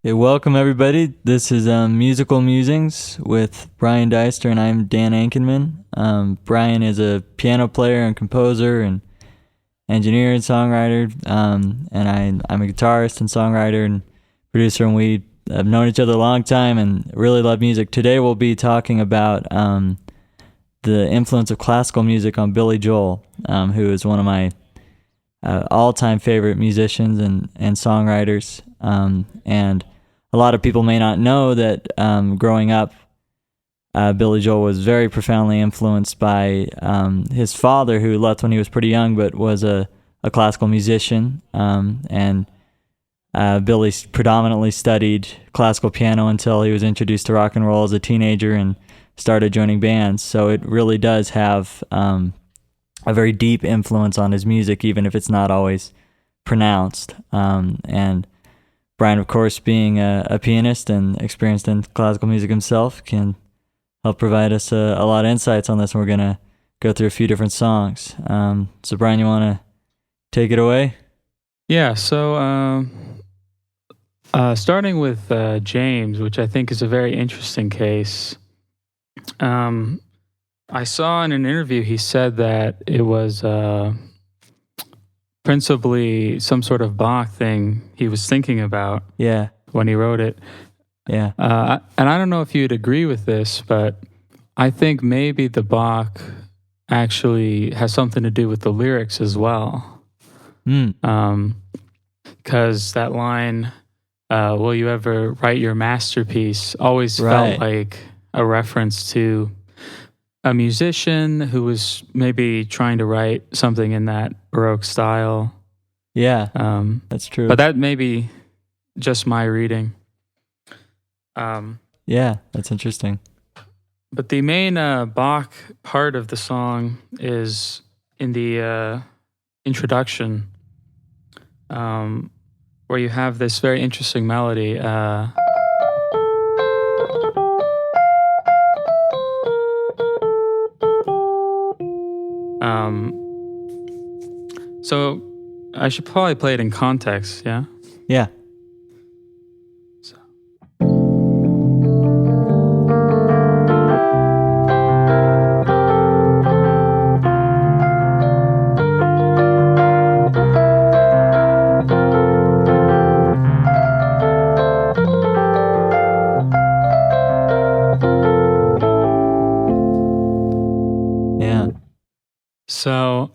Hey, welcome everybody. This is Musical Musings with Bryan Deister, and I'm Dan Ankenman. Bryan is a piano player and composer and engineer and songwriter, and I'm a guitarist and songwriter and producer, and we have known each other a long time and really love music. Today we'll be talking about the influence of classical music on Billy Joel, who is one of my all-time favorite musicians and songwriters, and a lot of people may not know that growing up, Billy Joel was very profoundly influenced by his father, who left when he was pretty young, but was a classical musician. And Billy predominantly studied classical piano until he was introduced to rock and roll as a teenager and started joining bands. So it really does have a very deep influence on his music, even if it's not always pronounced. And Bryan, of course, being a pianist and experienced in classical music himself, can help provide us a lot of insights on this, and we're going to go through a few different songs. So, Bryan, you want to take it away? Yeah, so starting with James, which I think is a very interesting case. I saw in an interview he said that it was principally some sort of Bach thing he was thinking about when he wrote it. Yeah. And I don't know if you'd agree with this, but I think maybe the Bach actually has something to do with the lyrics as well. Because that line, will you ever write your masterpiece, always felt like a reference to a musician who was maybe trying to write something in that Baroque style. Yeah, that's true. But that may be just my reading. Yeah, that's interesting. But the main Bach part of the song is in the introduction, where you have this very interesting melody. So I should probably play it in context, yeah? Yeah. So. Yeah. So,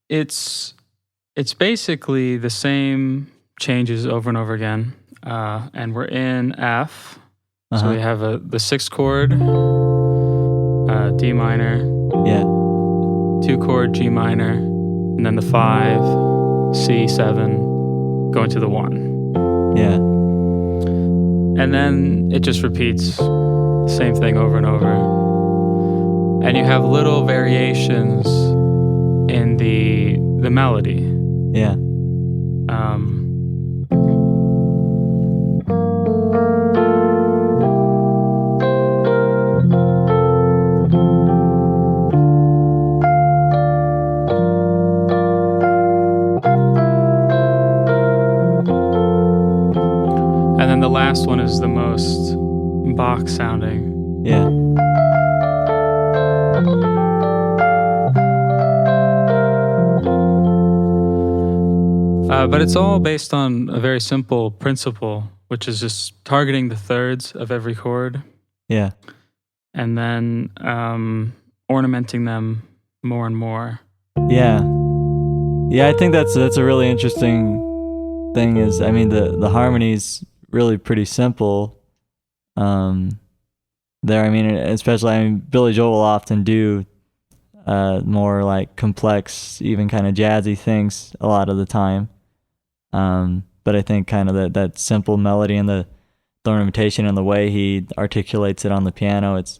it's basically the same changes over and over again, and we're in F. So we have the sixth chord, D minor, 2-chord G minor, and then the 5, C7, going to the 1. Yeah. And then it just repeats the same thing over and over. And you have little variations in the melody. Yeah. And then the last one is the most Bach sounding. Yeah. But it's all based on a very simple principle, which is just targeting the thirds of every chord. Yeah. And then ornamenting them more and more. Yeah. Yeah, I think that's a really interesting thing. Is, I mean, the harmony's really pretty simple. There, I mean, especially, Billy Joel will often do more like complex, even kind of jazzy things a lot of the time. But I think kind of that simple melody and the ornamentation and the way he articulates it on the piano, it's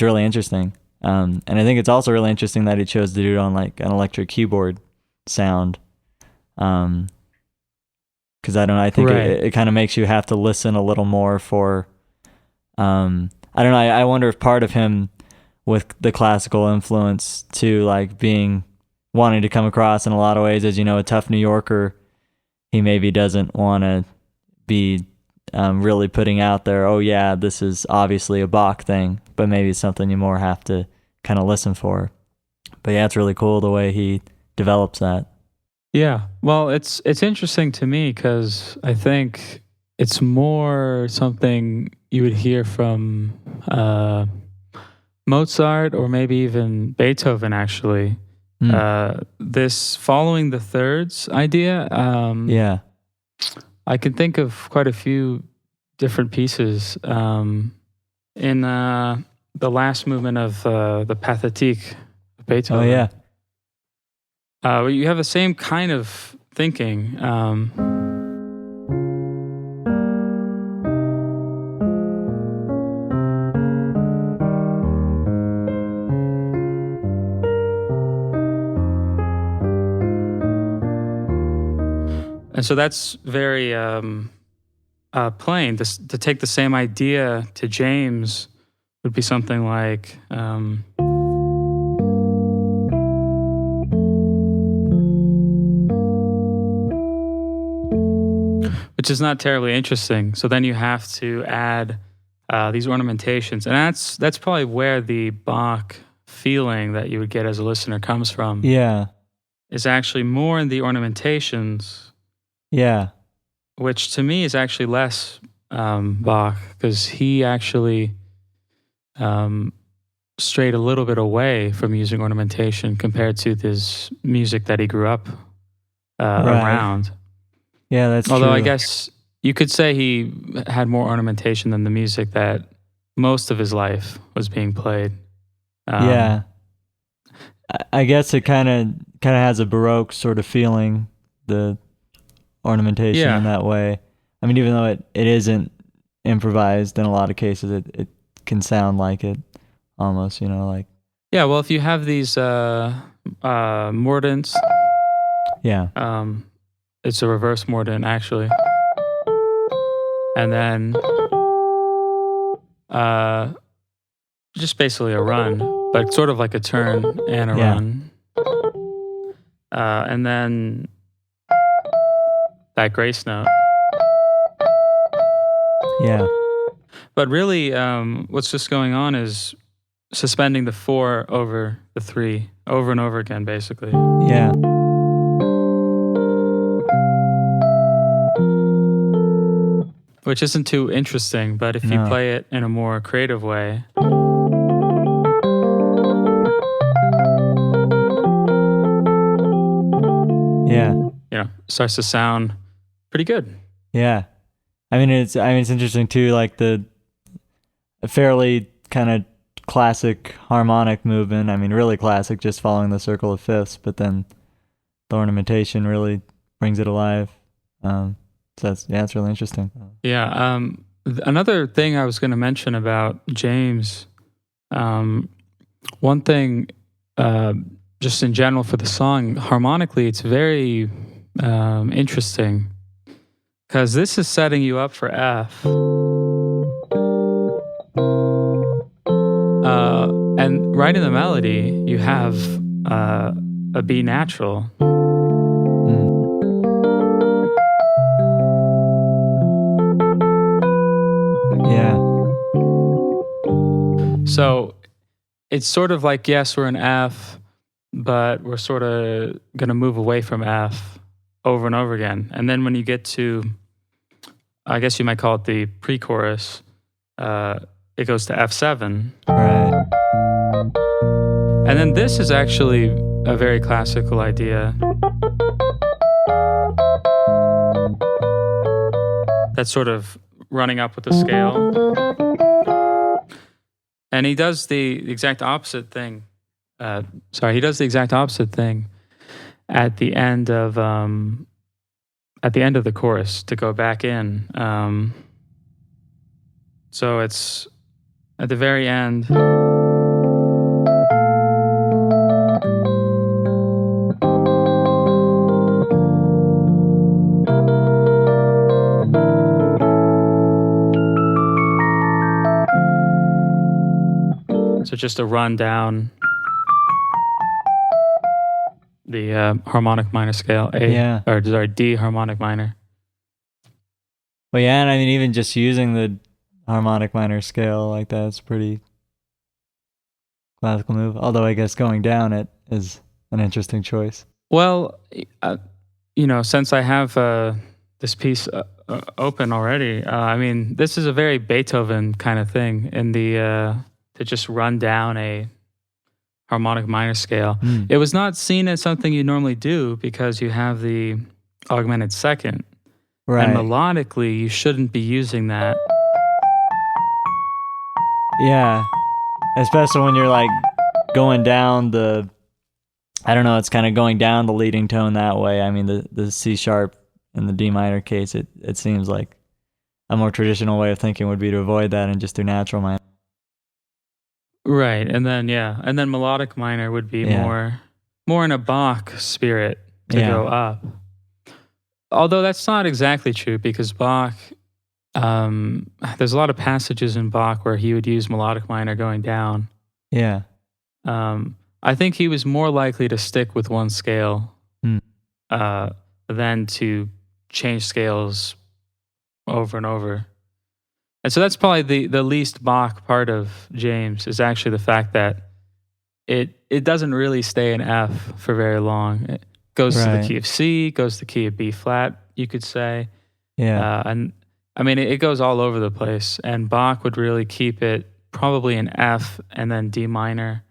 really interesting. And I think it's also really interesting that he chose to do it on like an electric keyboard sound. Because I don't know, I think it kind of makes you have to listen a little more for, I don't know, I wonder if part of him with the classical influence too, like wanting to come across in a lot of ways as, a tough New Yorker, he maybe doesn't want to be really putting out there, oh yeah, this is obviously a Bach thing, but maybe it's something you more have to kind of listen for. But yeah, it's really cool the way he develops that. Yeah. Well, it's interesting to me because I think it's more something you would hear from Mozart or maybe even Beethoven, actually. This following the thirds idea. Yeah. I can think of quite a few different pieces in the last movement of the Pathetique of Beethoven. Oh yeah. You have the same kind of thinking. And so that's very plain. To take the same idea to James would be something like... which is not terribly interesting. So then you have to add these ornamentations. And that's probably where the Bach feeling that you would get as a listener comes from. Yeah. Is actually more in the ornamentations. Yeah. Which to me is actually less Bach, because he actually strayed a little bit away from using ornamentation compared to this music that he grew up around. Yeah, that's Although true. I guess you could say he had more ornamentation than the music that most of his life was being played. Yeah. I guess it kind of has a Baroque sort of feeling, the ornamentation in that way. I mean, even though it isn't improvised in a lot of cases, it can sound like it almost, like... Yeah, well, if you have these mordents... Yeah. It's a reverse mordant, actually. And then just basically a run, but sort of like a turn and a run. And then that grace note. Yeah. But really, what's just going on is suspending the 4 over the 3 over and over again, basically. Yeah. Which isn't too interesting, but if you play it in a more creative way... Yeah. Starts to sound pretty good. Yeah. I mean, it's interesting too, like the fairly kind of classic harmonic movement. I mean, really classic, just following the circle of fifths, but then the ornamentation really brings it alive. So it's really interesting. Yeah. Another thing I was going to mention about James, one thing, just in general for the song, harmonically, it's very interesting because this is setting you up for F. And right in the melody, you have a B natural. Yeah. So it's sort of like, yes, we're in F, but we're sort of going to move away from F over and over again. And then when you get to, I guess you might call it the pre-chorus, it goes to F7. Right. And then this is actually a very classical idea. That's sort of running up with the scale. And he does the exact opposite thing. He does the exact opposite thing at the end of the chorus to go back in. So it's at the very end. So just a run down the harmonic minor scale, D harmonic minor. Well, yeah, and I mean, even just using the harmonic minor scale like that's a pretty classical move. Although I guess going down it is an interesting choice. Well, since I have this piece open already, I mean, this is a very Beethoven kind of thing in the to just run down a harmonic minor scale. It was not seen as something you normally do because you have the augmented second. Right. And melodically, you shouldn't be using that. Yeah. Especially when you're like going down the, I don't know, it's kind of going down the leading tone that way. I mean, the C sharp in the D minor case, it seems like a more traditional way of thinking would be to avoid that and just do natural minor. Right. And then, and then melodic minor would be more in a Bach spirit to go up. Although that's not exactly true because Bach, there's a lot of passages in Bach where he would use melodic minor going down. Yeah. I think he was more likely to stick with one scale than to change scales over and over. And so that's probably the least Bach part of James is actually the fact that it doesn't really stay in F for very long. It goes to the key of C, goes to the key of B flat, you could say. Yeah. And I mean, it goes all over the place. And Bach would really keep it probably in F and then D minor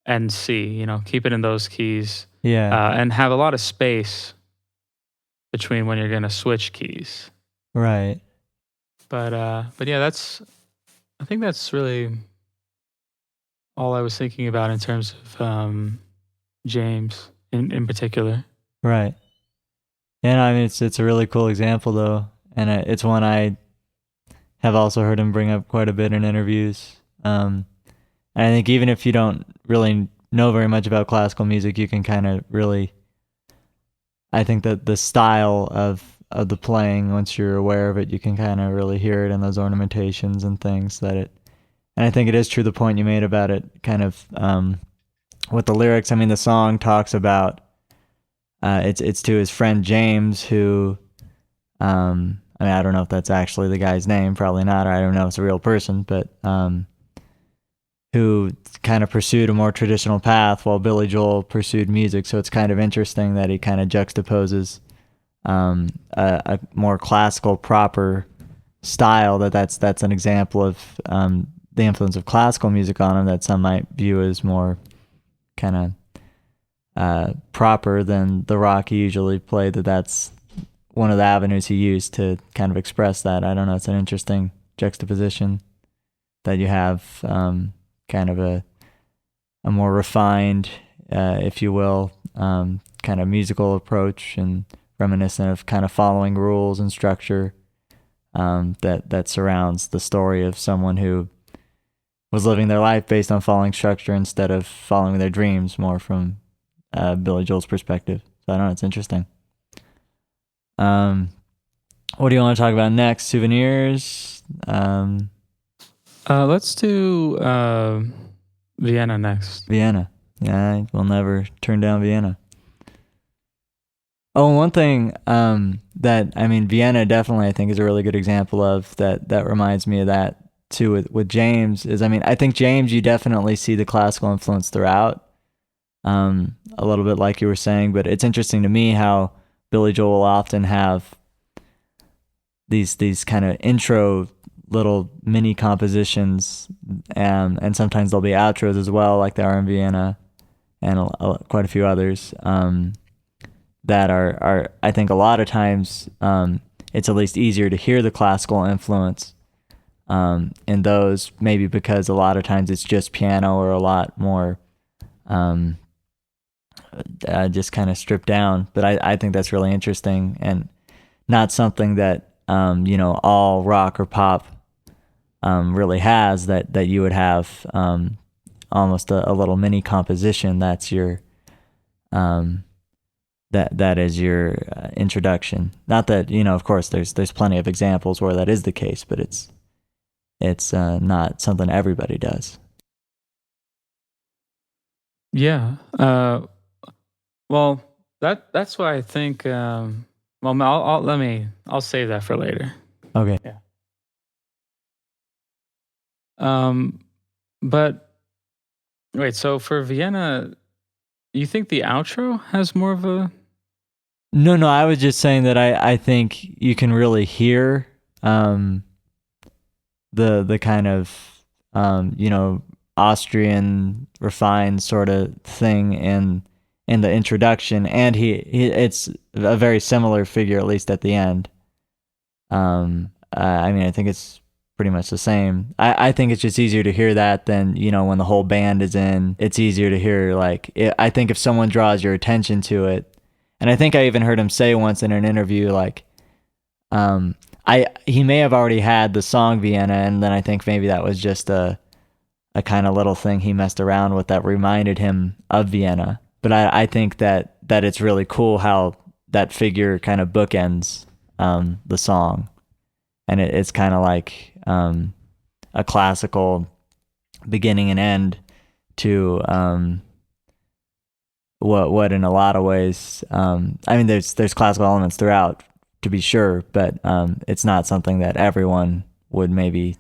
and C, keep it in those keys. Yeah. And have a lot of space between when you're going to switch keys. Right. But yeah, I think that's really all I was thinking about in terms of James in particular. Right. And I mean, it's a really cool example though, and it's one I have also heard him bring up quite a bit in interviews. And I think even if you don't really know very much about classical music, you can kind of really, I think that the style of the playing, once you're aware of it, you can kind of really hear it in those ornamentations and things and I think it is true the point you made about it kind of with the lyrics. I mean, the song talks about it's to his friend James who I mean, I don't know if that's actually the guy's name, probably not, or I don't know if it's a real person, but who kind of pursued a more traditional path while Billy Joel pursued music. So it's kind of interesting that he kind of juxtaposes a more classical proper style that's an example of the influence of classical music on him that some might view as more kind of proper than the rock he usually played, that's one of the avenues he used to kind of express that. I don't know, it's an interesting juxtaposition that you have kind of a more refined, if you will, kind of musical approach and reminiscent of kind of following rules and structure that surrounds the story of someone who was living their life based on following structure instead of following their dreams, more from Billy Joel's perspective. So I don't know, it's interesting. What do you want to talk about next? Souvenirs? Let's do Vienna next. Vienna. Yeah, I will never turn down Vienna. Oh, one thing that, I mean, Vienna definitely I think is a really good example of that reminds me of that too with James is, I mean, I think James, you definitely see the classical influence throughout, a little bit like you were saying, but it's interesting to me how Billy Joel will often have these kind of intro little mini compositions, and sometimes there'll be outros as well, like they are in Vienna, and quite a few others that are I think a lot of times it's at least easier to hear the classical influence in those, maybe because a lot of times it's just piano or a lot more just kind of stripped down. But I think that's really interesting and not something that all rock or pop really has, that you would have almost a little mini composition that's your that is your introduction. Not that, of course there's plenty of examples where that is the case, but it's not something everybody does. Yeah. Well, that's why I think. Well, I'll save that for later. Okay. Yeah. But wait, so for Vienna, you think the outro has more of a... No, I was just saying that I think you can really hear the kind of Austrian refined sort of thing in the introduction, and he it's a very similar figure, at least at the end. I mean, I think it's pretty much the same. I think it's just easier to hear that than, when the whole band is in. It's easier to hear, I think if someone draws your attention to it, and I think I even heard him say once in an interview, he may have already had the song Vienna, and then I think maybe that was just a kind of little thing he messed around with that reminded him of Vienna. But I think that it's really cool how that figure kind of bookends the song, and it's kind of like a classical beginning and end to what in a lot of ways, I mean, there's classical elements throughout, to be sure, but it's not something that everyone would maybe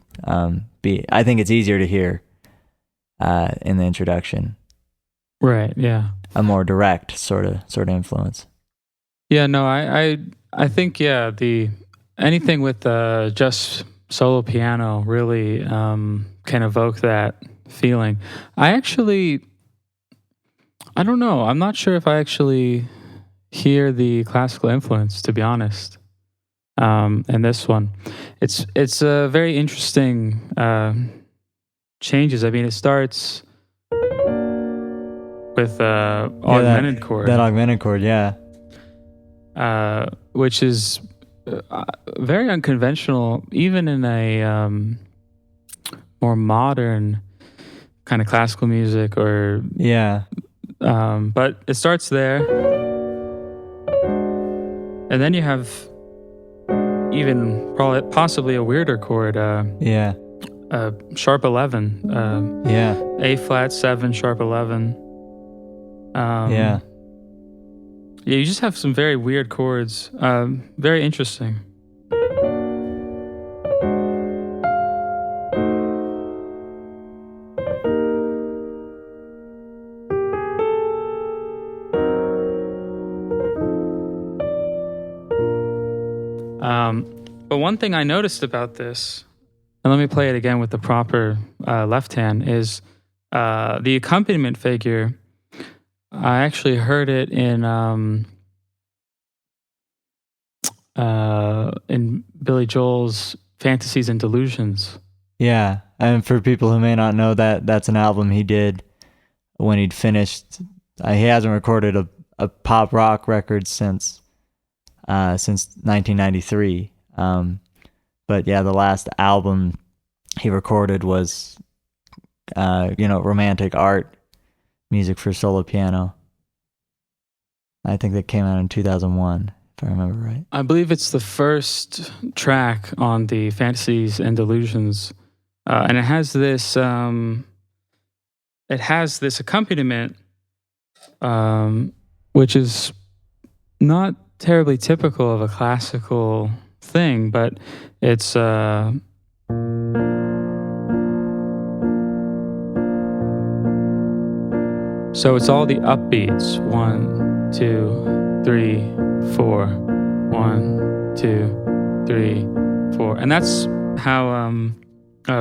be. I think it's easier to hear in the introduction. Right. Yeah. A more direct sort of influence. Yeah. No, I think anything with just solo piano really can evoke that feeling. I don't know. I'm not sure if I actually hear the classical influence, to be honest. In this one, it's a very interesting changes. I mean, it starts with augmented chord. That augmented chord, yeah. Which is very unconventional, even in a more modern kind of classical music, or but it starts there, and then you have even possibly a weirder chord. Sharp 11. A flat 7, sharp 11. Yeah, you just have some very weird chords. Very interesting. But one thing I noticed about this, and let me play it again with the proper left hand, is the accompaniment figure. I actually heard it in Billy Joel's Fantasies and Delusions. Yeah, and for people who may not know, that's an album he did when he'd finished. He hasn't recorded a pop rock record since 1993. But yeah, the last album he recorded was romantic art music for solo piano. I think that came out in 2001, if I remember right. I believe it's the first track on the Fantasies and Delusions, and it has this accompaniment, which is not terribly typical of a classical thing, but it's so it's all the upbeats. 1, 2, 3, 4. 1, 2, 3, 4. And that's how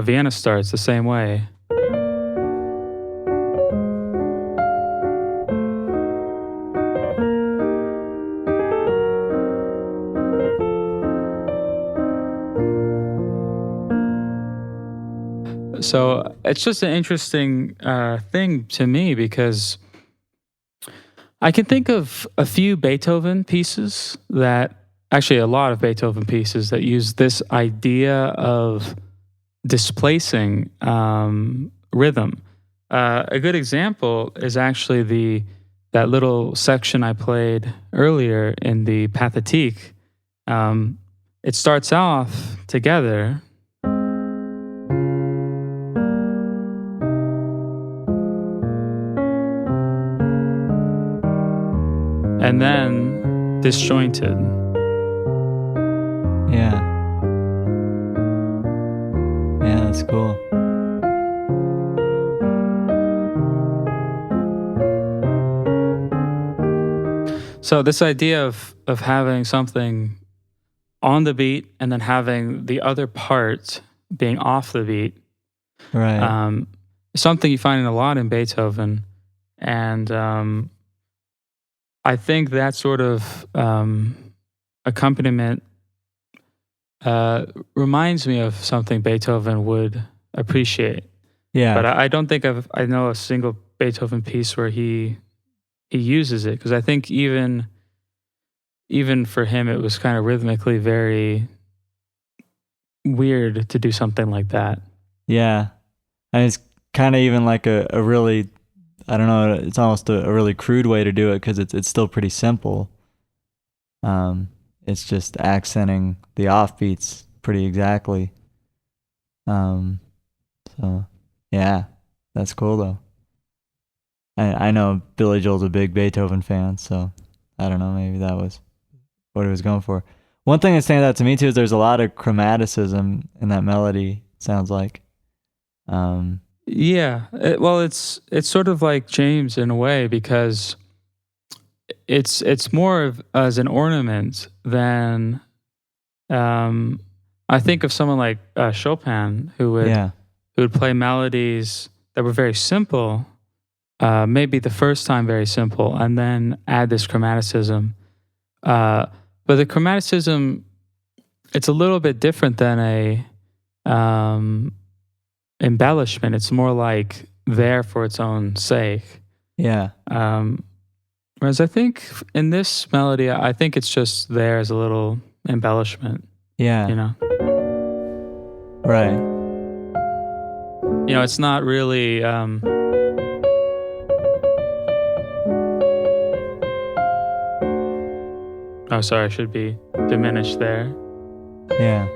Vienna starts, the same way. So it's just an interesting thing to me, because I can think of a few Beethoven pieces a lot of Beethoven pieces that use this idea of displacing rhythm. A good example is actually that little section I played earlier in the Pathetique. It starts off together. And then disjointed. Yeah. That's cool. So this idea of having something on the beat and then having the other part being off the beat, Right. something you find a lot in Beethoven, and I think that sort of accompaniment reminds me of something Beethoven would appreciate. Yeah. But I don't think I know a single Beethoven piece where he uses it, because I think even for him it was kind of rhythmically very weird to do something like that. Yeah. And it's kind of even like a really, I don't know, it's almost a really crude way to do it, because it's still pretty simple. It's just accenting the offbeats pretty exactly. So yeah, that's cool though. I know Billy Joel's a big Beethoven fan, so I don't know, maybe that was what he was going for. One thing that stands out to me too is there's a lot of chromaticism in that melody, it sounds like. Yeah, it's sort of like James in a way, because it's more of as an ornament than I think of someone like Chopin, who would play melodies that were very simple, maybe the first time very simple, and then add this chromaticism. But the chromaticism, it's a little bit different than a embellishment. It's more like there for its own sake. Yeah. Whereas I think in this melody, I think it's just there as a little embellishment. Yeah. You know? Right. You know, it's not really... oh, sorry, I should be diminished there. Yeah.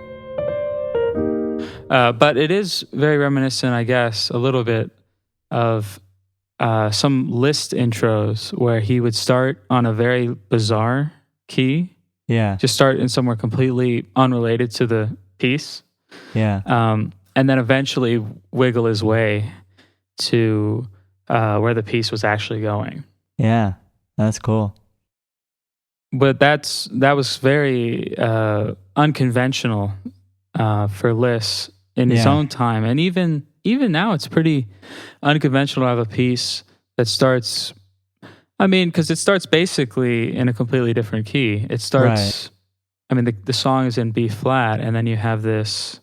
But it is very reminiscent, I guess, a little bit of some Liszt intros where he would start on a very bizarre key. Yeah. Just start in somewhere completely unrelated to the piece. Yeah. And then eventually wiggle his way to where the piece was actually going. Yeah. That's cool. But that was very unconventional for Liszt in his own time. And even now, it's pretty unconventional to have a piece that starts... I mean, because it starts basically in a completely different key. It starts... Right. I mean, the song is in B flat, and then you have this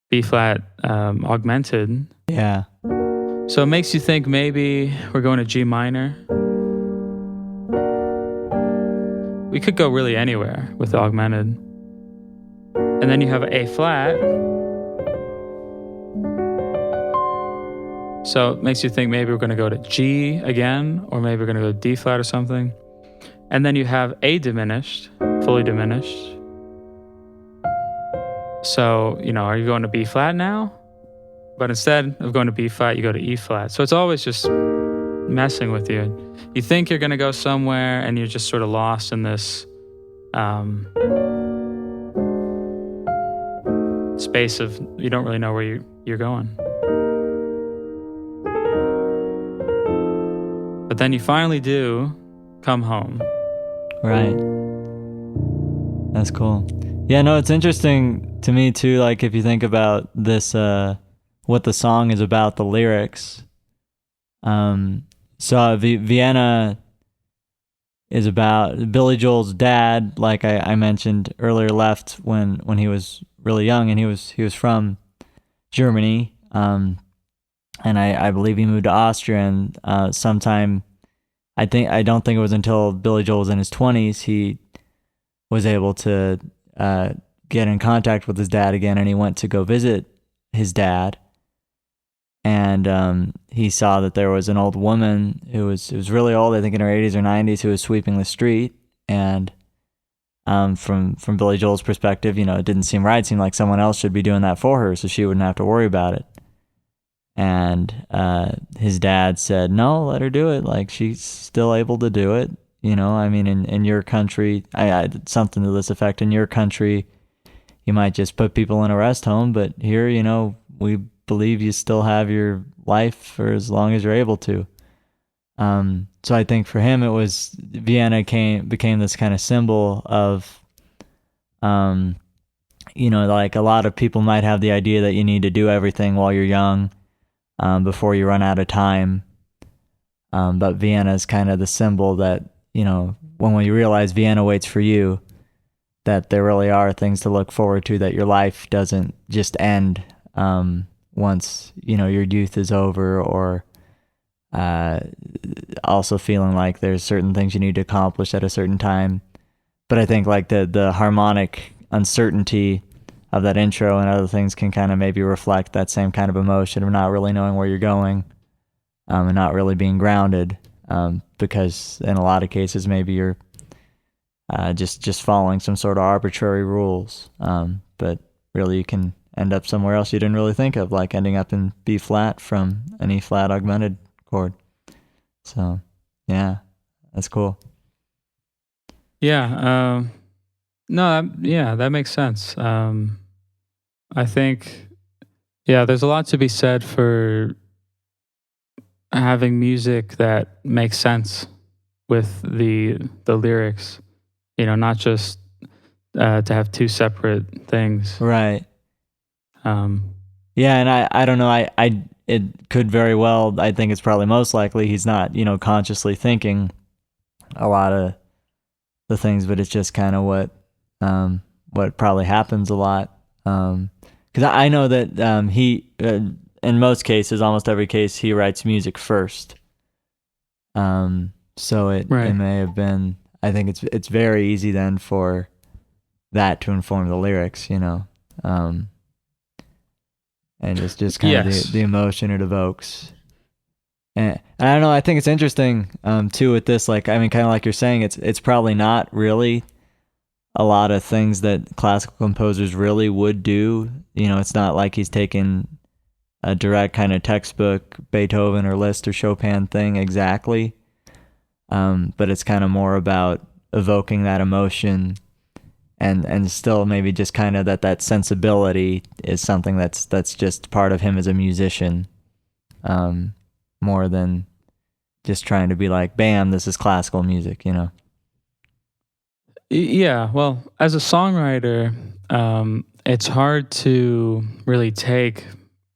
B flat augmented. Yeah. So it makes you think maybe we're going to G minor. We could go really anywhere with the augmented. And then you have A flat. So it makes you think maybe we're going to go to G again, or maybe we're going to go to D flat or something. And then you have A diminished, fully diminished. So, you know, are you going to B flat now? But instead of going to B flat, you go to E flat. So it's always just messing with you. You think you're going to go somewhere, and you're just sort of lost in this space of you don't really know where you're going. But then you finally do come home. Right. That's cool. Yeah, no, it's interesting to me too, like if you think about this, what the song is about, the lyrics. So Vienna is about Billy Joel's dad, like I mentioned earlier, left when he was really young, and he was from Germany. And I believe he moved to Austria, and sometime, I don't think it was until Billy Joel was in his 20s, he was able to get in contact with his dad again, and he went to go visit his dad. And he saw that there was an old woman who was really old, I think in her 80s or 90s, who was sweeping the street. And from Billy Joel's perspective, you know, it didn't seem right. It seemed like someone else should be doing that for her, so she wouldn't have to worry about it. And his dad said, no, let her do it. Like, she's still able to do it. You know, I mean, in your country, something to this effect, in your country, you might just put people in a rest home, but here, you know, we believe you still have your life for as long as you're able to. So I think for him, it was Vienna became this kind of symbol of, like a lot of people might have the idea that you need to do everything while you're young, before you run out of time. But Vienna is kind of the symbol that, when you realize Vienna waits for you, that there really are things to look forward to, that your life doesn't just end once, your youth is over, or also feeling like there's certain things you need to accomplish at a certain time. But I think like the harmonic uncertainty of that intro and other things can kind of maybe reflect that same kind of emotion of not really knowing where you're going, and not really being grounded, because in a lot of cases maybe you're just following some sort of arbitrary rules, but really you can end up somewhere else you didn't really think of, like ending up in B flat from an E flat augmented chord. So yeah, that's cool. Yeah. No, that makes sense. I think, there's a lot to be said for having music that makes sense with the lyrics. Not just to have two separate things. Right. Yeah, and I don't know. It could very well. I think it's probably most likely he's not, consciously thinking a lot of the things, but it's just kind of what probably happens a lot. Because I know that he, in most cases, almost every case, he writes music first. So it may have been. I think it's very easy then for that to inform the lyrics, and just kind of the emotion it evokes. And I don't know. I think it's interesting too with this. Like, I mean, kind of like you're saying, it's probably not really a lot of things that classical composers really would do. It's not like he's taken a direct kind of textbook Beethoven or Liszt or Chopin thing exactly. But it's kind of more about evoking that emotion, and still maybe just kind of that sensibility is something that's just part of him as a musician, more than just trying to be like, bam, this is classical music, Yeah, well, as a songwriter, it's hard to really take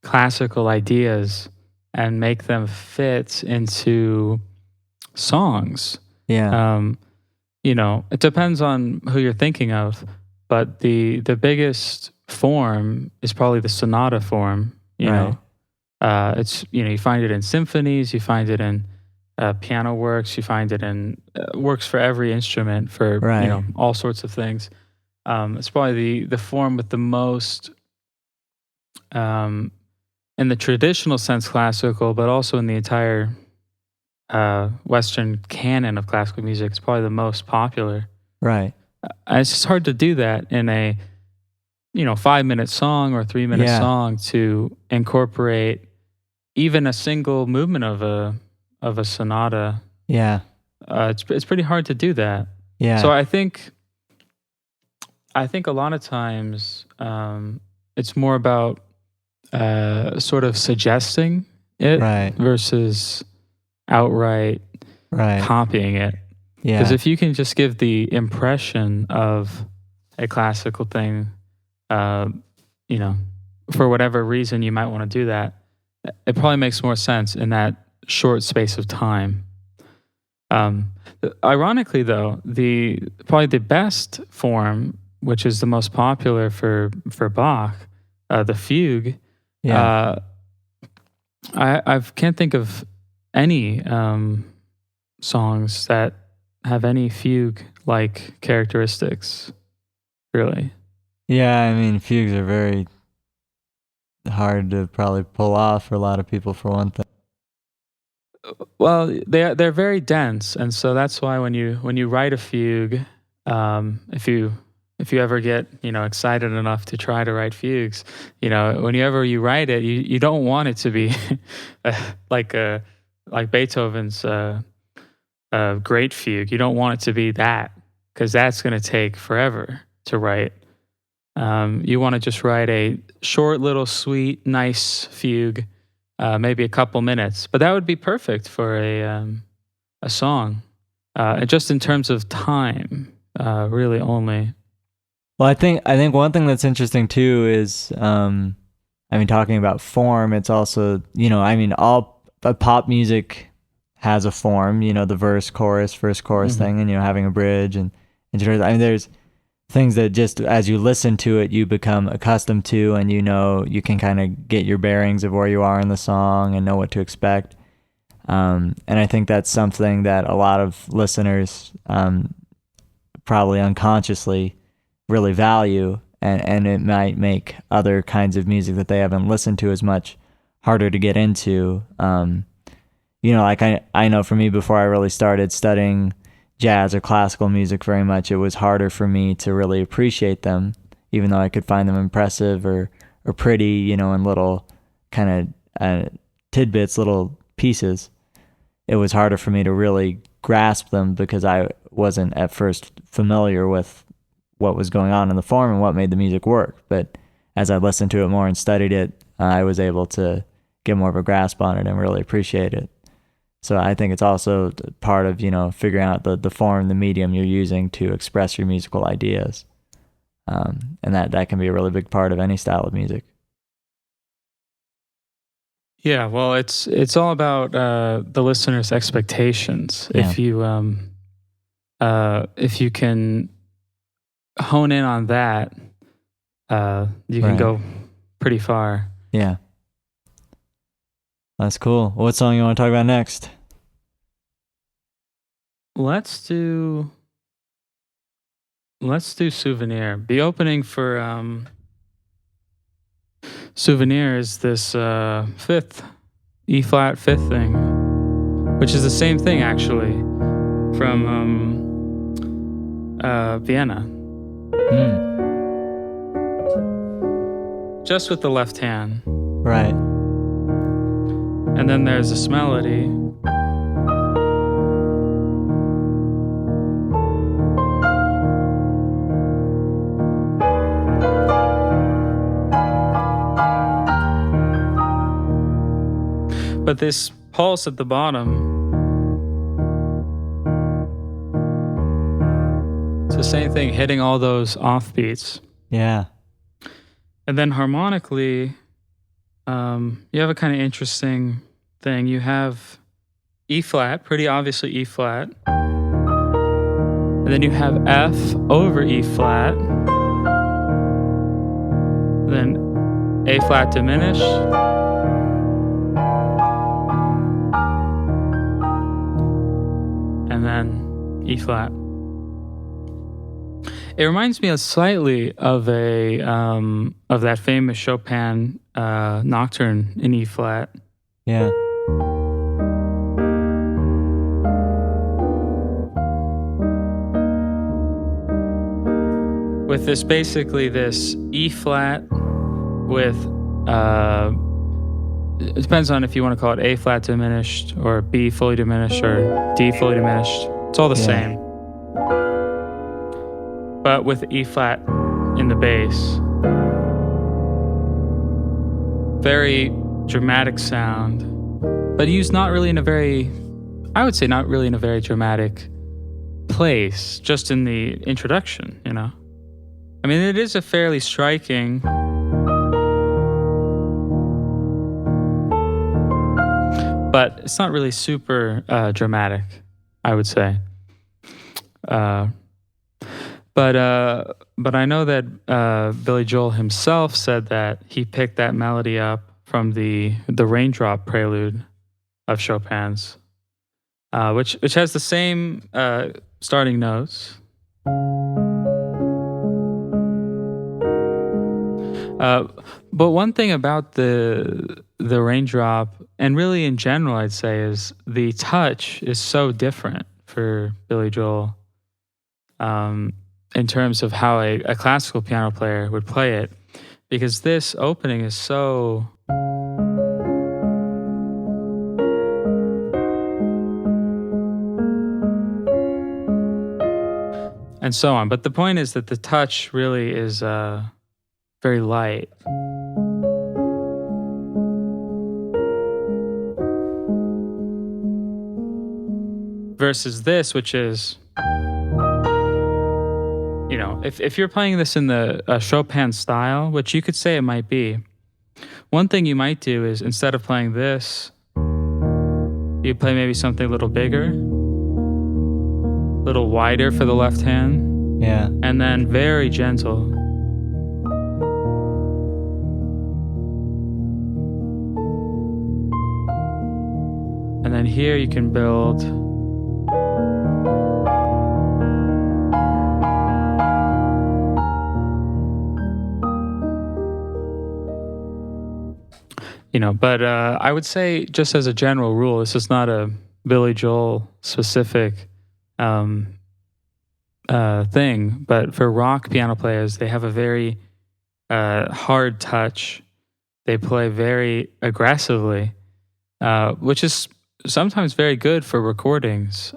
classical ideas and make them fit into songs. Yeah. It depends on who you're thinking of, but the biggest form is probably the sonata form. It's you find it in symphonies, you find it in piano works, you find it in works for every instrument, for all sorts of things. It's probably the form with the most, in the traditional sense, classical, but also in the entire Western canon of classical music. It's probably the most popular. Right. It's just hard to do that in a 5-minute song or 3-minute song, to incorporate even a single movement of a sonata. Yeah. It's pretty hard to do that. Yeah. So I think a lot of times it's more about sort of suggesting it versus outright copying it. Yeah. Because if you can just give the impression of a classical thing, for whatever reason you might want to do that, it probably makes more sense in that short space of time. Ironically, though, probably the best form, which is the most popular for Bach, the fugue. I can't think of any songs that have any fugue-like characteristics, really. Yeah, I mean, fugues are very hard to probably pull off for a lot of people, for one thing. Well, they're very dense, and so that's why when you write a fugue, if you ever get excited enough to try to write fugues, whenever you write it, you don't want it to be like Beethoven's great fugue. You don't want it to be that, because that's going to take forever to write. You want to just write a short, little, sweet, nice fugue, maybe a couple minutes. But that would be perfect for a song. And just in terms of time, really only. Well, I think one thing that's interesting too is, talking about form. It's also, all pop music has a form. The verse, chorus thing, and having a bridge and there's things that just as you listen to it, you become accustomed to, and you can kind of get your bearings of where you are in the song and know what to expect. And I think that's something that a lot of listeners probably unconsciously really value, and it might make other kinds of music that they haven't listened to as much harder to get into. Like I know for me, before I really started studying jazz or classical music very much, it was harder for me to really appreciate them, even though I could find them impressive or pretty, in little kind of tidbits, little pieces. It was harder for me to really grasp them because I wasn't at first familiar with what was going on in the form and what made the music work. But as I listened to it more and studied it, I was able to get more of a grasp on it and really appreciate it. So I think it's also part of, figuring out the form, the medium you're using to express your musical ideas. And that can be a really big part of any style of music. Yeah, well, it's all about the listener's expectations. Yeah. If you can hone in on that, you can go pretty far. Yeah. That's cool. What song you want to talk about next? Let's do Souvenir. The opening for Souvenir is this E flat fifth thing, which is the same thing actually from Vienna. Just with the left hand. Right. And then there's this melody. But this pulse at the bottom, it's the same thing, hitting all those offbeats. Yeah. And then harmonically, you have a kind of interesting thing. You have E flat, pretty obviously E flat. And then you have F over E flat. Then A flat diminished. And then E flat. It reminds me slightly of of that famous Chopin nocturne in E flat. Yeah. With this E flat with it depends on if you want to call it A flat diminished or B fully diminished or D fully diminished. It's all the same. But with E flat in the bass. Very dramatic sound, but used not really in a very dramatic place, just in the introduction, I mean, it is a fairly striking, but it's not really super dramatic, I would say. But I know that Billy Joel himself said that he picked that melody up from the Raindrop Prelude of Chopin's, which has the same starting notes. But one thing about the Raindrop, and really in general, I'd say, is the touch is so different for Billy Joel. In terms of how a classical piano player would play it, because this opening is so and so on. But the point is that the touch really is very light. Versus this, which is, if you're playing this in the Chopin style, which you could say it might be, one thing you might do is instead of playing this, you play maybe something a little bigger, a little wider for the left hand. Yeah. And then very gentle. And then here you can build but I would say, just as a general rule, this is not a Billy Joel specific thing, but for rock piano players, they have a very hard touch. They play very aggressively, which is sometimes very good for recordings,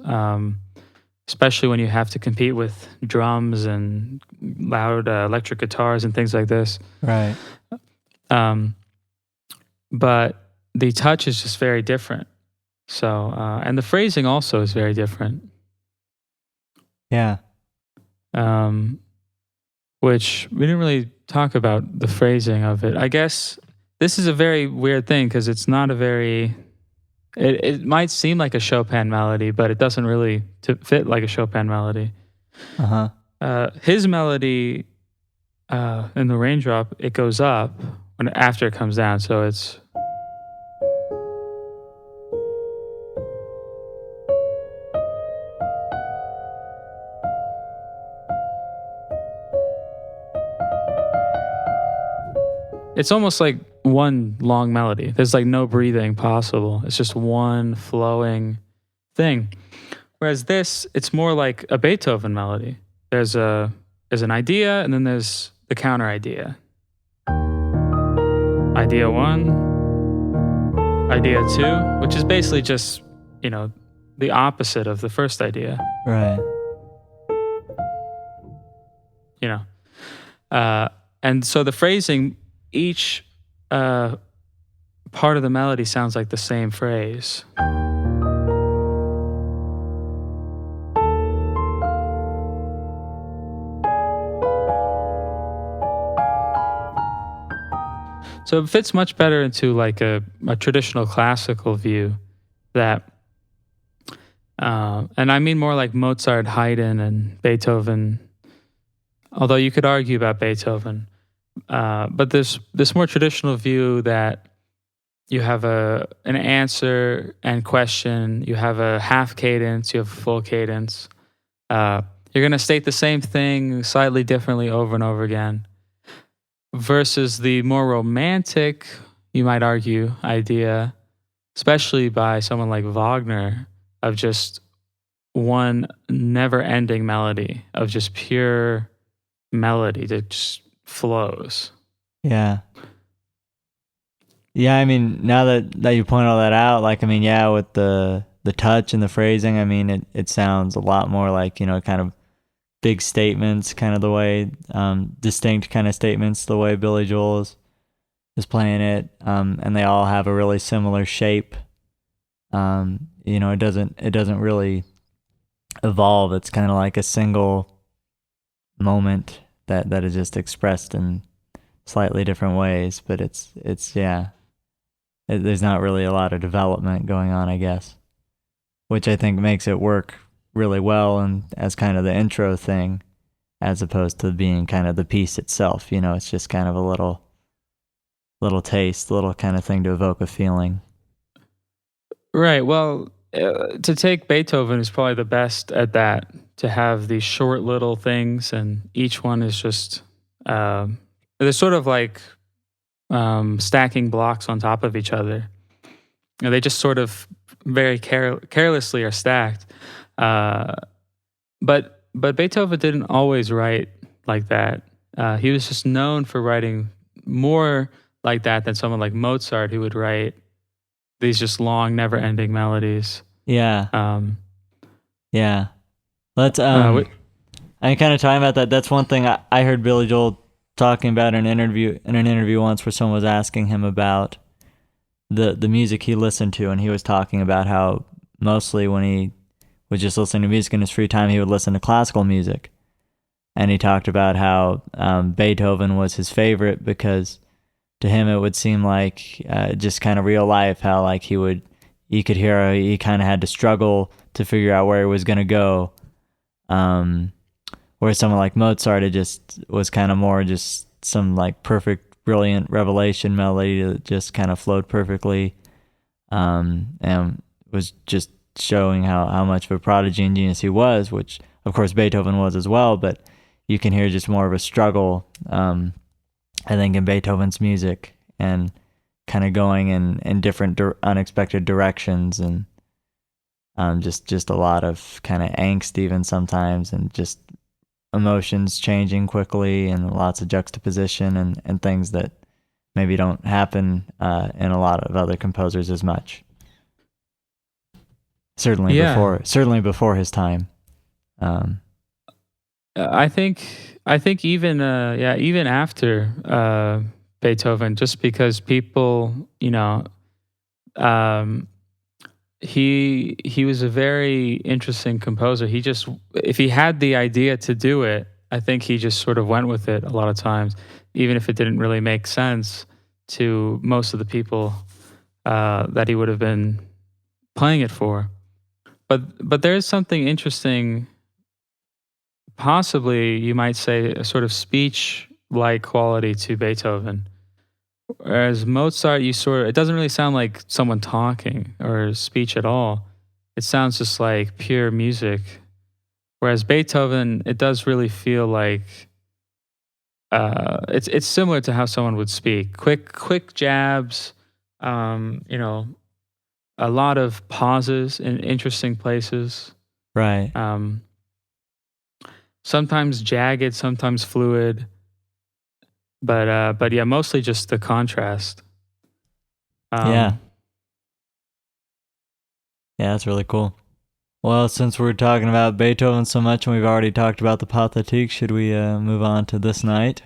especially when you have to compete with drums and loud electric guitars and things like this. Right. But the touch is just very different. So, and the phrasing also is very different. Yeah. Which we didn't really talk about the phrasing of it. I guess this is a very weird thing because it's not a very... It might seem like a Chopin melody, but it doesn't really fit like a Chopin melody. Uh-huh. His melody in the raindrop, it goes up after it comes down, so it's... It's almost like one long melody. There's like no breathing possible. It's just one flowing thing. Whereas this, it's more like a Beethoven melody. There's an idea, and then there's the counter idea. Idea 1, idea 2, which is basically just, the opposite of the first idea. Right. And so the phrasing, each part of the melody sounds like the same phrase. So it fits much better into like a traditional classical view that, and I mean more like Mozart, Haydn, and Beethoven, although you could argue about Beethoven. But this more traditional view that you have an answer and question, you have a half cadence, you have a full cadence. You're going to state the same thing slightly differently over and over again. Versus the more romantic, you might argue, idea, especially by someone like Wagner, of just one never-ending melody, of just pure melody that just flows. Yeah. Yeah, I mean, now that you point all that out, like, I mean, yeah, with the touch and the phrasing, I mean, it sounds a lot more like, kind of big statements, kind of the way, distinct kind of statements, the way Billy Joel is playing it, and they all have a really similar shape. It doesn't really evolve. It's kind of like a single moment that is just expressed in slightly different ways, but there's not really a lot of development going on, I guess, which I think makes it work really well and as kind of the intro thing, as opposed to being kind of the piece itself. It's just kind of a little taste, little kind of thing to evoke a feeling. Right. Well, to take Beethoven is probably the best at that, to have these short little things, and each one is just they're sort of like stacking blocks on top of each other. They just sort of very carelessly are stacked. But Beethoven didn't always write like that. He was just known for writing more like that than someone like Mozart, who would write these just long, never-ending melodies. Yeah. Yeah. Let's. I kind of talking about that. That's one thing I heard Billy Joel talking about in an interview once where someone was asking him about the music he listened to, and he was talking about how mostly when he was just listening to music in his free time, he would listen to classical music. And he talked about how Beethoven was his favorite because to him it would seem like just kind of real life, how like you could hear how he kind of had to struggle to figure out where he was going to go. Whereas someone like Mozart, it just was kind of more just some like perfect, brilliant revelation melody that just kind of flowed perfectly, and was just showing how much of a prodigy and genius he was, which of course Beethoven was as well, but you can hear just more of a struggle, I think, in Beethoven's music, and kind of going in different unexpected directions, and just a lot of kind of angst even sometimes, and just emotions changing quickly, and lots of juxtaposition and things that maybe don't happen in a lot of other composers as much. Certainly before his time. I think even even after Beethoven, just because people, he was a very interesting composer. If he had the idea to do it, I think he just sort of went with it a lot of times, even if it didn't really make sense to most of the people that he would have been playing it for. But there is something interesting, possibly you might say a sort of speech-like quality to Beethoven. Whereas Mozart, it doesn't really sound like someone talking or speech at all. It sounds just like pure music. Whereas Beethoven, it does really feel like it's similar to how someone would speak. Quick jabs, a lot of pauses in interesting places. Right. Sometimes jagged, sometimes fluid. But yeah, mostly just the contrast. Yeah, that's really cool. Well, since we're talking about Beethoven so much and we've already talked about the Pathetique, should we move on to This Night?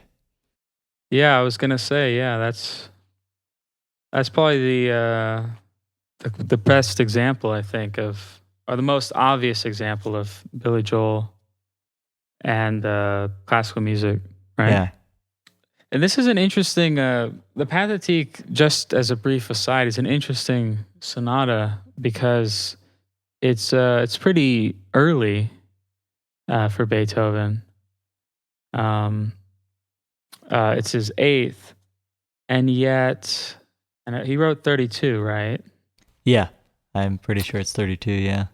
Yeah, I was gonna say, that's probably the best example, I think, or the most obvious example of Billy Joel and classical music, right? Yeah. And this is an interesting, the Pathetique, just as a brief aside, is an interesting sonata because it's pretty early for Beethoven. It's his eighth, and yet, he wrote 32, right? Yeah, I'm pretty sure it's 32, yeah.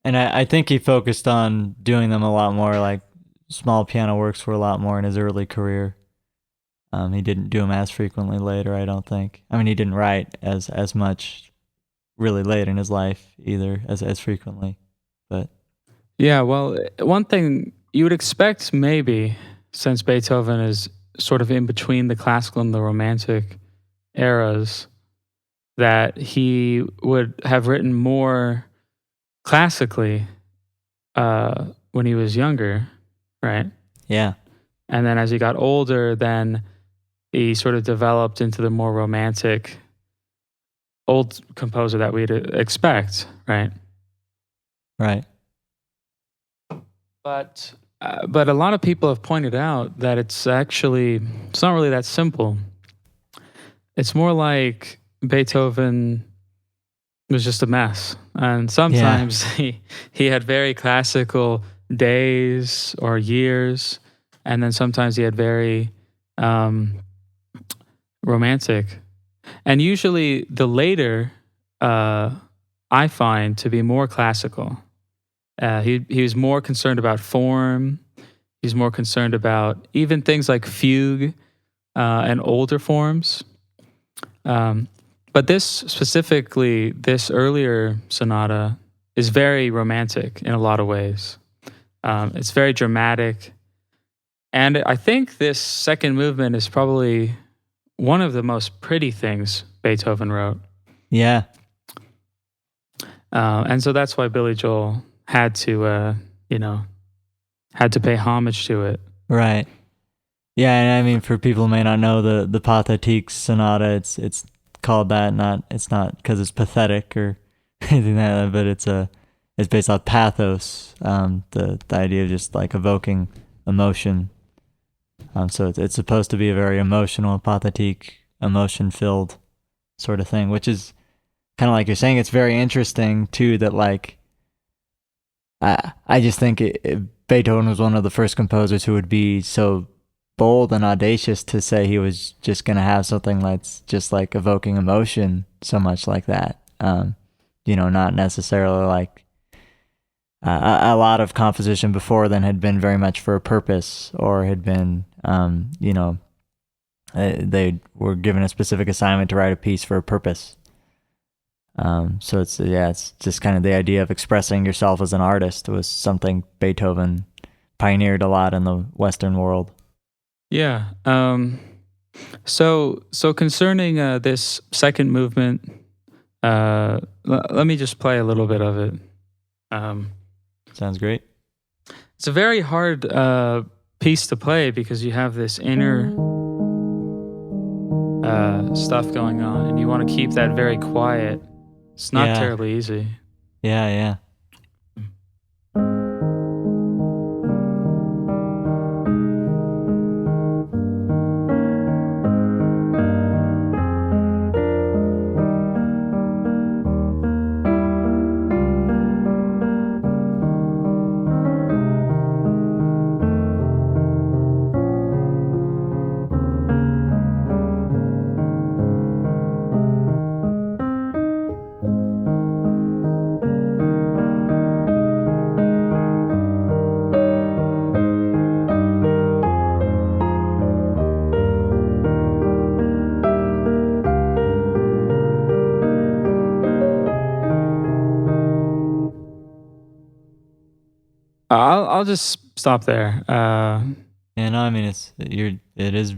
And I think he focused on doing them a lot more, like small piano works were a lot more in his early career. He didn't do them as frequently later, I don't think. I mean, he didn't write as much really late in his life either, as frequently. But yeah, well, one thing you would expect maybe, since Beethoven is sort of in between the classical and the romantic eras, that he would have written more classically when he was younger, right? Yeah. And then as he got older, then he sort of developed into the more romantic old composer that we'd expect, right? Right. But a lot of people have pointed out that it's not really that simple. It's more like Beethoven was just a mess, and sometimes he had very classical days or years, and then sometimes he had very romantic. And usually the later I find to be more classical. He was more concerned about form. He's more concerned about even things like fugue and older forms. But this earlier sonata is very romantic in a lot of ways. It's very dramatic. And I think this second movement is probably one of the most pretty things Beethoven wrote. Yeah. And so that's why Billy Joel had to pay homage to it. Right. Yeah, and I mean, for people who may not know, the Pathetique Sonata, it's called that. It's not because it's pathetic or anything like that, but it's based off pathos. The idea of just like evoking emotion. So it's supposed to be a very emotional, pathetique, emotion filled sort of thing, which is kind of like you're saying. It's very interesting too that like I just think Beethoven was one of the first composers who would be so bold and audacious to say he was just going to have something that's just like evoking emotion so much like that. Not necessarily like a lot of composition before then had been very much for a purpose or had been, they were given a specific assignment to write a piece for a purpose. So it's just kind of the idea of expressing yourself as an artist was something Beethoven pioneered a lot in the Western world. Yeah. So concerning this second movement, let me just play a little bit of it. Sounds great. It's a very hard piece to play because you have this inner stuff going on, and you want to keep that very quiet. It's not terribly easy. Yeah. I'll just stop there. I mean it is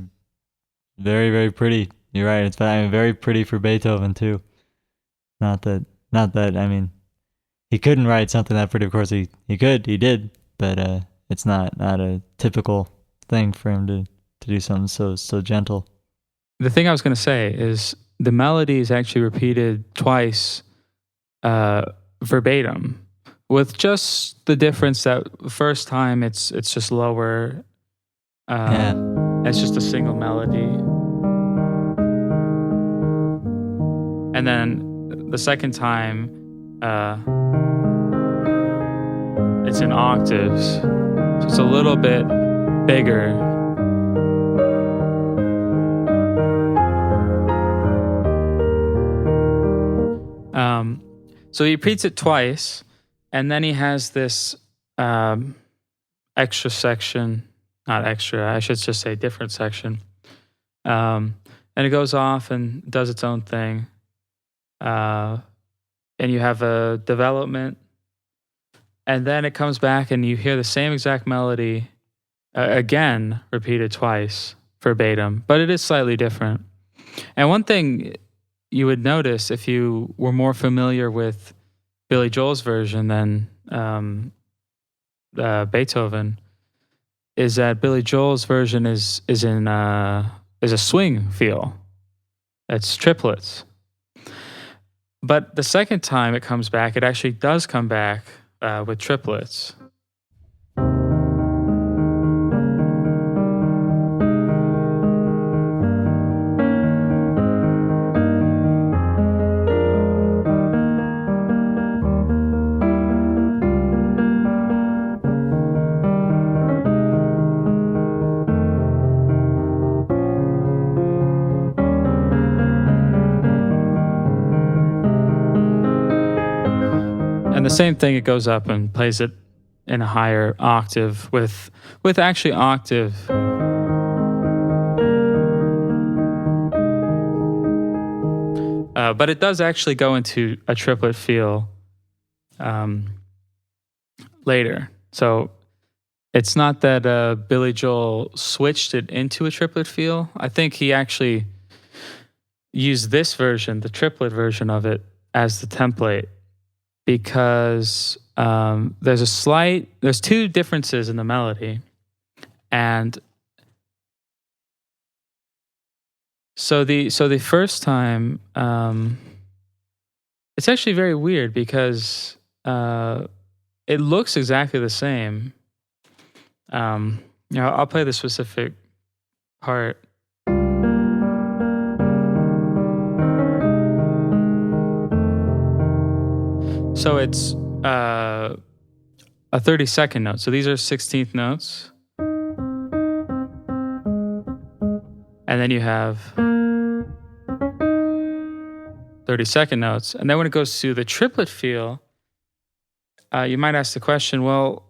very, very pretty. You're right. It's very pretty for Beethoven too. Not that I mean, he couldn't write something that pretty. Of course, he did, but it's not a typical thing for him to do something so gentle. The thing I was going to say is the melody is actually repeated twice, verbatim, with just the difference that first time it's just lower. It's just a single melody, and then the second time, it's in octaves, so it's a little bit bigger. So he repeats it twice, and then he has this extra section, not extra, I should just say different section. And it goes off and does its own thing. And you have a development, and then it comes back and you hear the same exact melody again repeated twice verbatim, but it is slightly different. And one thing you would notice if you were more familiar with Billy Joel's version than Beethoven is that Billy Joel's version is a swing feel. It's triplets. But the second time it comes back, it actually does come back with triplets. And the same thing, it goes up and plays it in a higher octave with actually octave. But it does actually go into a triplet feel later. So it's not that Billy Joel switched it into a triplet feel. I think he actually used this version, the triplet version of it, as the template. Because there's two differences in the melody, and So the first time, it's actually very weird because it looks exactly the same. I'll play the specific part. So it's a 32nd note. So these are 16th notes. And then you have 32nd notes. And then when it goes to the triplet feel, you might ask the question, well,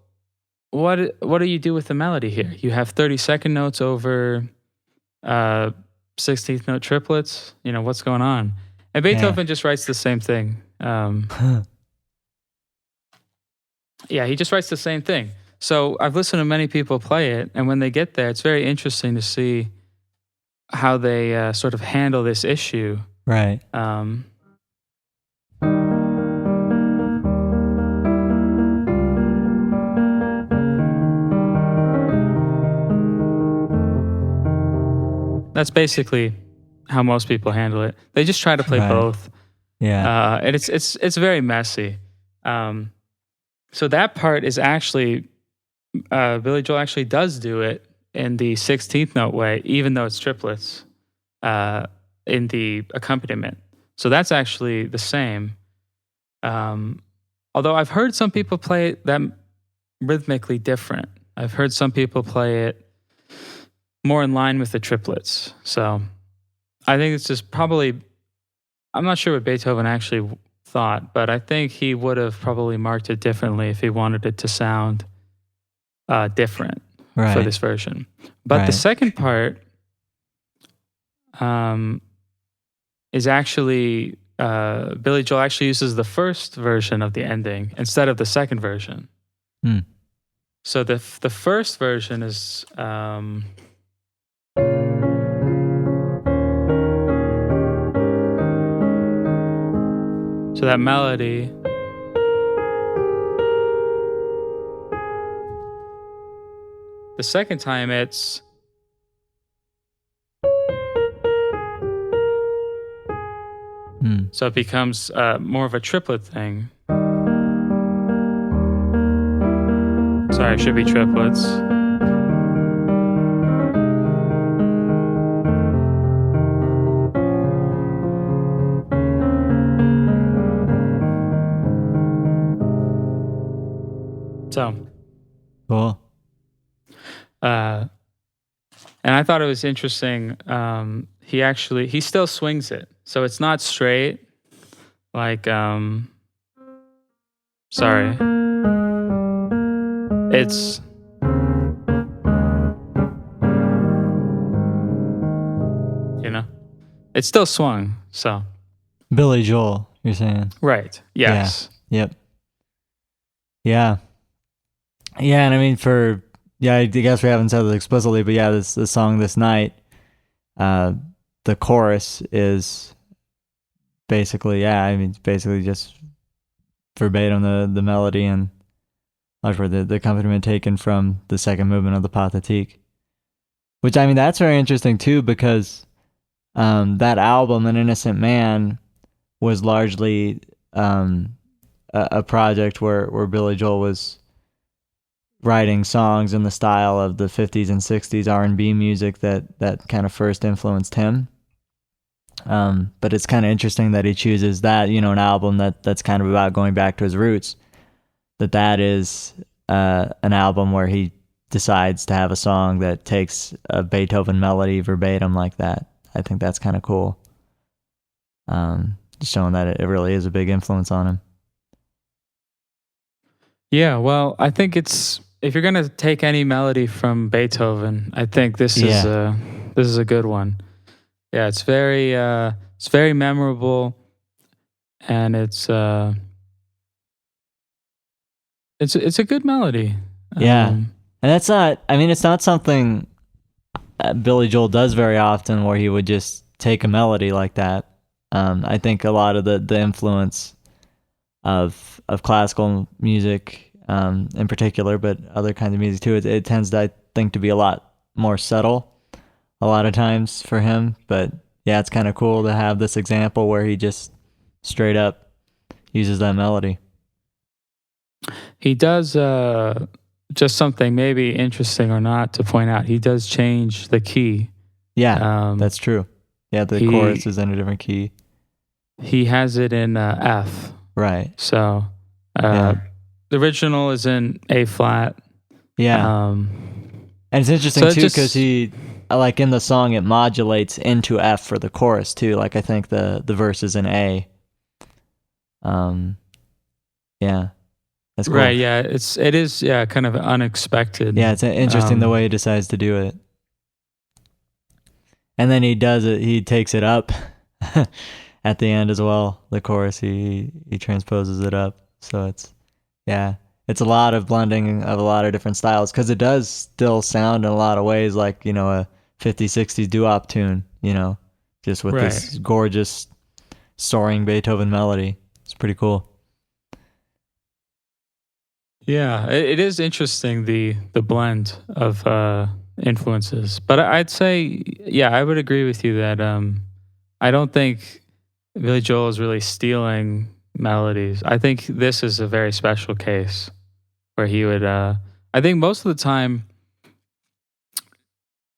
what do you do with the melody here? You have 32nd notes over 16th note triplets. What's going on? And Beethoven just writes the same thing. He just writes the same thing. So I've listened to many people play it, and when they get there, it's very interesting to see how they sort of handle this issue. Right. That's basically how most people handle it. They just try to play both. Yeah. And it's very messy. So that part is actually, Billy Joel actually does do it in the 16th note way, even though it's triplets in the accompaniment. So that's actually the same. Although I've heard some people play that rhythmically different. I've heard some people play it more in line with the triplets. So I think it's just probably, I'm not sure what Beethoven actually thought, but I think he would have probably marked it differently if he wanted it to sound different for this version. But the second part is actually, Billy Joel actually uses the first version of the ending instead of the second version. So the first version is... So that melody, the second time it's so it becomes more of a triplet thing. Sorry, it should be triplets. So cool. And I thought it was interesting. He still swings it, so it's not straight. Like, sorry, it's it's still swung. So Billy Joel, you're saying, right? Yes. Yeah. Yep. Yeah. Yeah, and I mean I guess we haven't said this explicitly, but this song This Night, the chorus is basically, it's basically just verbatim the melody and the accompaniment taken from the second movement of the Pathetique. Which, that's very interesting too, because that album, An Innocent Man, was largely a project where Billy Joel was writing songs in the style of the 50s and 60s R&B music that kind of first influenced him. But it's kind of interesting that he chooses that, an album that's kind of about going back to his roots, that is an album where he decides to have a song that takes a Beethoven melody verbatim like that. I think that's kind of cool. Just showing that it really is a big influence on him. Yeah, well, I think if you're gonna take any melody from Beethoven, I think this is a good one. Yeah, it's very memorable, and it's a good melody. Yeah, and that's not. It's not something Billy Joel does very often, where he would just take a melody like that. I think a lot of the influence of classical music, in particular, but other kinds of music too, it tends to, I think, to be a lot more subtle a lot of times for him. But yeah, it's kind of cool to have this example where he just straight up uses that melody. He does just something maybe interesting or not to point out. He does change the key. Yeah, that's true. Yeah, the chorus is in a different key. He has it in F. Right. So the original is in A flat. Yeah. And it's interesting too because he, like in the song, it modulates into F for the chorus too. Like I think the verse is in A. Yeah. That's cool. Right, yeah. It is kind of unexpected. Yeah, it's interesting the way he decides to do it. And then he does it, he takes it up at the end as well. The chorus, he transposes it up. So it's a lot of blending of a lot of different styles because it does still sound in a lot of ways like, you know, a 50s, 60s doo-wop tune, you know, just with this gorgeous soaring Beethoven melody. It's pretty cool. Yeah, it is interesting, the blend of influences. But I'd say, I would agree with you that I don't think Billy Joel is really stealing melodies. I think this is a very special case where he would, I think most of the time,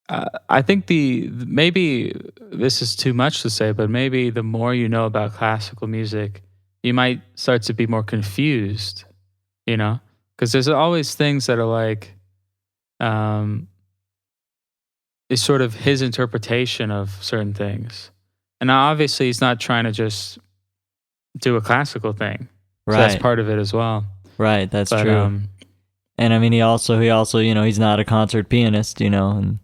I think maybe this is too much to say, but maybe the more you know about classical music, you might start to be more confused, you know? Because there's always things that are like, is sort of his interpretation of certain things. And now obviously he's not trying to just do a classical thing. Right. So that's part of it as well. Right, that's true. And I mean, he also, you know, he's not a concert pianist, you know, and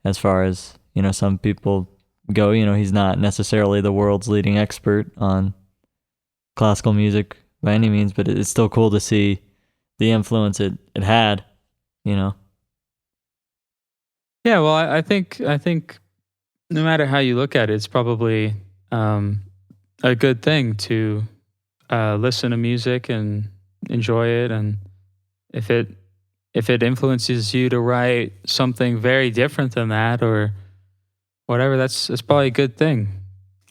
as far as, you know, some people go, you know, he's not necessarily the world's leading expert on classical music by any means, but it's still cool to see the influence it had, you know. Yeah, well, I think no matter how you look at it, it's probably a good thing to listen to music and enjoy it, and if it influences you to write something very different than that or whatever, that's probably a good thing.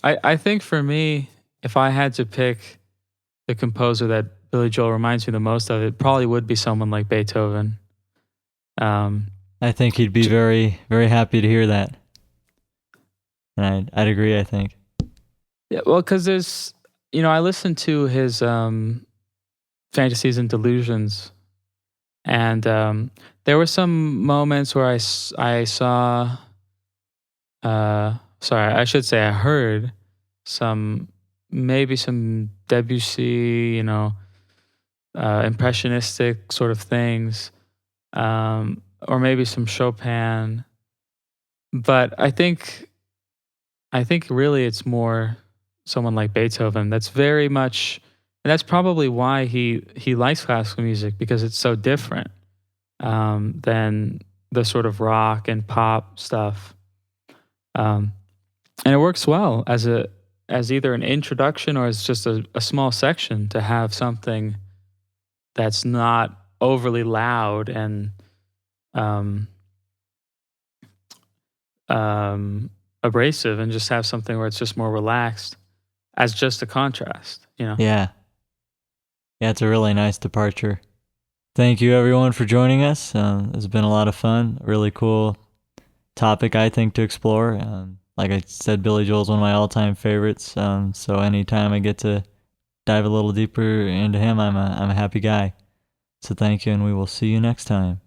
I think for me, if I had to pick the composer that Billy Joel reminds me the most of, it probably would be someone like Beethoven. I think he'd be very, very happy to hear that. And I'd agree, I think. Yeah, well, because there's, you know, I listened to his Fantasies and Delusions, and there were some moments where I saw, I should say I heard maybe some Debussy, you know, impressionistic sort of things, or maybe some Chopin. But I think really it's more someone like Beethoven. That's very much, and that's probably why he likes classical music, because it's so different than the sort of rock and pop stuff. And it works well as either an introduction or as just a small section to have something that's not overly loud and abrasive, and just have something where it's just more relaxed as just a contrast, you know? Yeah, it's a really nice departure. Thank you everyone for joining us. It's been a lot of fun. Really cool topic, I think, to explore. Like I said, Billy Joel's one of my all-time favorites. So anytime I get to dive a little deeper into him, I'm a happy guy. So thank you, and we will see you next time.